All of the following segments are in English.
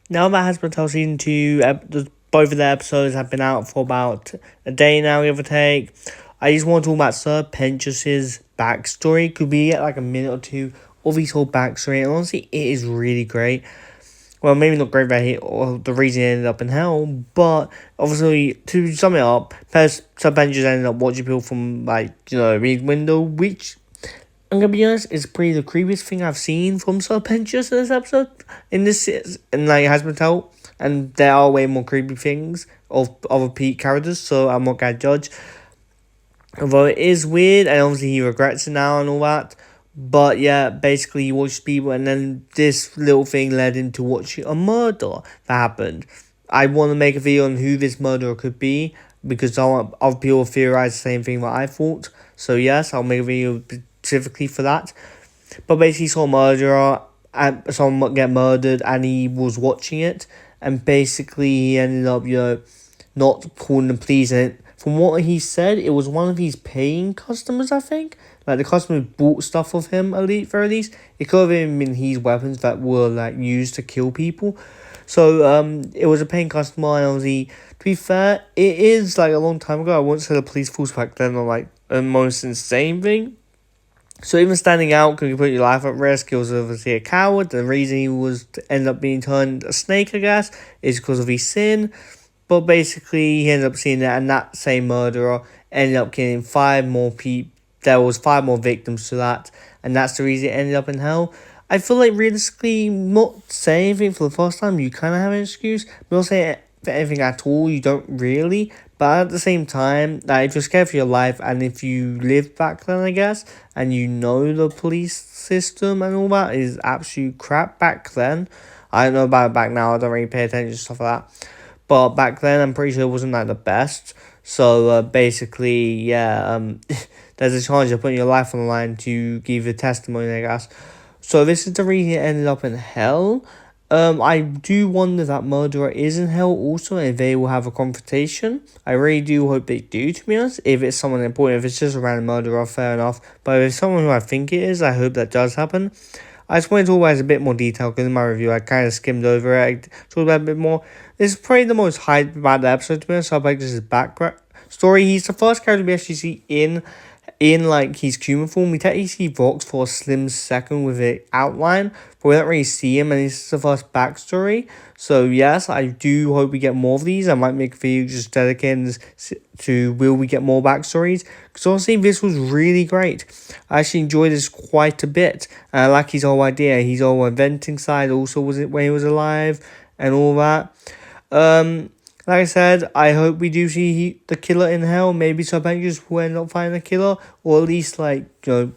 Now that has been told season 2, both of the episodes have been out for about a day now, give or take. I just want to talk about Sir Pentious's backstory. Could we get like a minute or two of his whole backstory? And honestly, it is really great. Well, maybe not great that or the reason he ended up in hell, but obviously, to sum it up, Sir Pentious ended up watching people from, his window, which, I'm gonna be honest, is pretty the creepiest thing I've seen from Sir Pentious in this episode, has been told, and there are way more creepy things of other Pete characters, so I'm not gonna judge. Although it is weird, and obviously he regrets it now and all that. But yeah, basically he watched people, and then this little thing led him to watching a murder that happened. I want to make a video on who this murderer could be, because I want other people to theorize the same thing that I thought. So yes, I'll make a video specifically for that. But basically he saw a murderer, and someone get murdered, and he was watching it. And basically he ended up, not calling the police. And from what he said, it was one of his paying customers, I think. Like, the customer bought stuff of him, at least. It could have even been his weapons that were, used to kill people. So, it was a paying customer, and obviously, to be fair, it is, a long time ago. I wouldn't say the police force back then are, the most insane thing. So, even standing out could put your life at risk. He was obviously a coward. The reason he was to end up being turned a snake, I guess, is because of his sin. But basically, he ended up seeing that, and that same murderer ended up killing 5 more people. There was 5 more victims to that, and that's the reason it ended up in hell. I feel like, realistically, not saying anything for the first time, you kind of have an excuse. Not saying for anything at all, you don't really. But at the same time, if you're scared for your life, and if you lived back then, I guess, and you know the police system and all that is absolute crap back then. I don't know about it back now, I don't really pay attention to stuff like that. But back then, I'm pretty sure it wasn't, the best. So, basically, yeah, there's a chance you're putting your life on the line to give a testimony, I guess. So, this is the reason it ended up in hell. I do wonder that murderer is in hell also, and they will have a confrontation. I really do hope they do, to be honest. If it's someone important, if it's just a random murderer, fair enough. But if it's someone who I think it is, I hope that does happen. I just wanted to talk about it in a bit more detail, because in my review I kind of skimmed over it. I talked about it a bit more. This is probably the most hype about the episode, to be honest. So I this is background story. He's the first character we actually see in his human form. We technically see Vox for a slim second with it outline, but we don't really see him, and this is the first backstory. So yes, I do hope we get more of these. I might make a video just dedicated to will we get more backstories, because honestly this was really great. I actually enjoyed this quite a bit, and I like his whole idea. His whole inventing side also was it when he was alive and all that. Like I said, I hope we do see the killer in hell. Maybe Sir Pentious will end up finding the killer, or at least,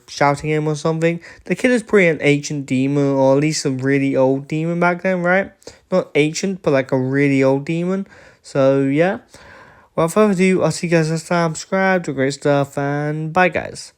shouting him or something. The killer's probably an ancient demon, or at least a really old demon back then, right? Not ancient, but, a really old demon. So, yeah. Without further ado, I'll see you guys next time. Subscribe, do great stuff, and bye, guys.